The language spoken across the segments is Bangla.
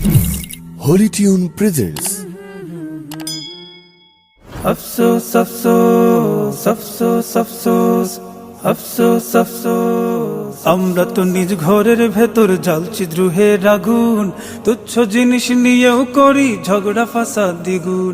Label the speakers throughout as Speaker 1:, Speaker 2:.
Speaker 1: Holy Tune presents
Speaker 2: আফসোস আফসোস আফসোস আফসোস আফসোস আফসোস, আমরা তো নিজ ঘরের ভেতর জ্বালছি দ্রোহের আগুন, তুচ্ছ জিনিস নিয়েও করি ঝগড়া ফাসাদ দ্বিগুণ।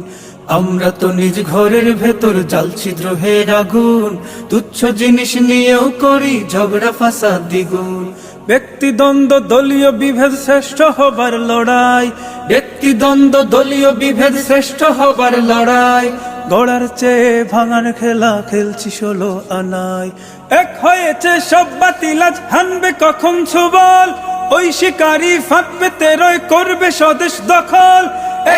Speaker 2: আমরা তো নিজ ঘরের ভেতর জ্বালছি দ্রোহের আগুন, তুচ্ছ জিনিস নিয়েও করি ঝগড়া ফাসাদ দ্বিগুণ। ব্যক্তিদ্বন্দ্ব দলীয় বিভেদ শ্রেষ্ঠ হবার লড়াই, ব্যক্তিদ্বন্দ্ব দলীয় বিভেদ শ্রেষ্ঠ হবার লড়াই। গড়ার চেয়ে ভাঙার খেলা খেলছি 16 আনায়। এক হয়েছে সব বাতিল, আজ হানবে কখন ছুবল, ওই শিকারী ফাঁদ পেতে রয় করবে স্বদেশ দখল।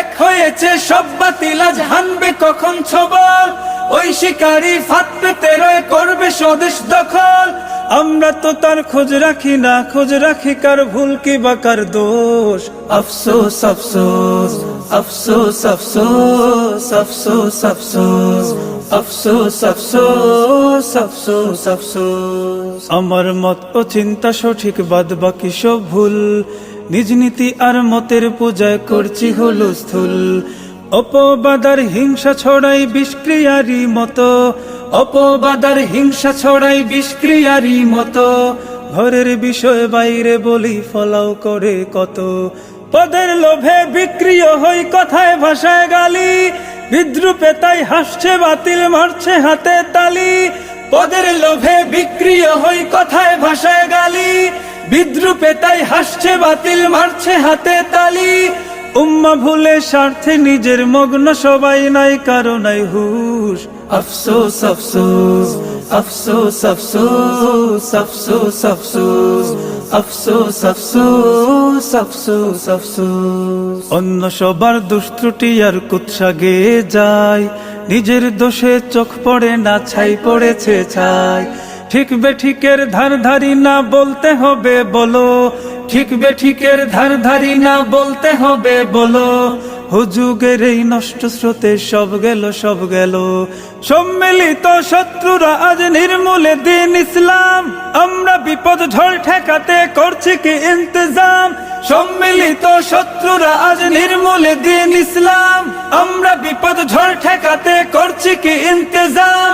Speaker 2: এক হয়েছে সব বাতিল, আজ হানবে কখন ছবল, ওই শিকারী ফাঁদ পেতে রয় করবে স্বদেশ দখল। আমরা তো তার খোঁজ রাখি না, খোঁজ রাখি কার ভুল কি বা কার দোষ। আফসোস আফসোস আফসোস আফসোস আফসোস আফসোস আফসোস আফসোস আফসোস আফসোস। আমার মত ও চিন্তা সঠিক, বাদ বাকি সব ভুল, নিজ নীতি আর মতের পূজায় করছি হুলস্থুল। অপবাদার হিংসা ছড়াই বিষক্রিয়ারই মতো, অপবাদার হিংসা ছড়াই বিষক্রিয়ারই মতো। ঘরের বিষয় বাইরে বলি ফলাও করে কত, পদের লোভে বিক্রিয় হই কথায় ভাষায় গালি, বিদ্রুপে তাই হাসছে বাতিল মারছে হাতে তালি। পদের লোভে বিক্রিয় হই কথায় ভাষায় গালি, বিদ্রুপে তাই হাসছে বাতিল মারছে হাতে তালি। উম্মা ভুলে স্বার্থে নিজের মগ্ন, সবাই নাই কারো নাই হুশ। আফসোস আফসোস আফসোস আফসোস আফসোস আফসোস আফসোস আফসোস আফসোস আফসোস। অন্য সবার দুষ্ত্রুটি আর কুৎসা গেয়ে যায়, নিজের দোষে চোখ পড়ে না, ছাই পড়েছে ছাই। ঠিক বেঠিকের ধার ধারি না বলতে হবে বলো, ঠিক বেঠিকের ধার ধারি না বলতে হবে বলো। হুজুগের এই নষ্ট স্রোতে সব গেল সব গেল, সম্মিলিত শত্রুরা আজ নির্মূলে দিন ইসলাম। আমরা বিপদ ঝড় ঠেকাতে করছি কি ইন্তজাম, সম্মিলিত শত্রুরা আজ নির্মূলে দিন ইসলাম। আমরা বিপদ ঝড় ঠেকাতে করছি কি ইন্তজাম।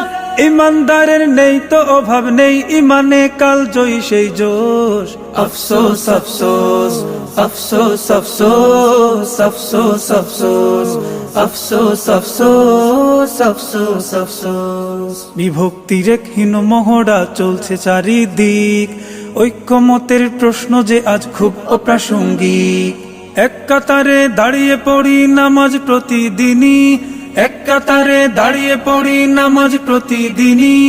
Speaker 2: ইমানদারের নেই তো অভাব, নেই ইমানে কাল জয়ী সেই জোশ। আফসোস আফসোস আফসোস আফসোস আফসোস আফসোস আফসোস আফসোস আফসোস আফসোস। বিভক্তির এক হীন মহড়া চলছে চারিদিক, ঐক্যমতের প্রশ্ন যে আজ খুব অপ্রাসঙ্গিক। এক কাতারে দাঁড়িয়ে পড়ি নামাজ প্রতিদিনই, এক কাতারে দাঁড়িয়ে পড়ি নামাজ প্রতিদিনই।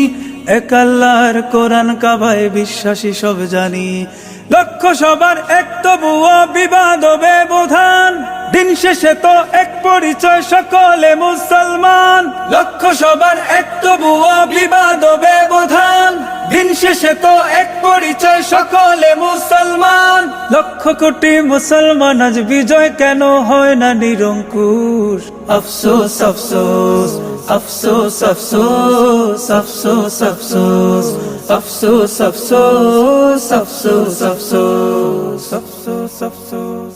Speaker 2: এক আল্লাহর কোরআন কাবায় বিশ্বাসী সব জানি, লক্ষ্য সবার এক তবুও বিবাদ ও ব্যবধান। দিন শেষে তো এক পরিচয় সকলে মুসলমান, লক্ষ্য সবার এক তবুও বিবাদ ও ব্যবধান। দিন শেষে তো এক পরিচয় সকলে মুসলমান। লক্ষ কোটি মুসলমান আজ বিজয় কেন হয় না নিরঙ্কুশ। আফসোস আফসোস আফসোস আফসোস আফসোস আফসোস আফসোস আফসোস আফসোস আফসোস আফসোস আফসোস।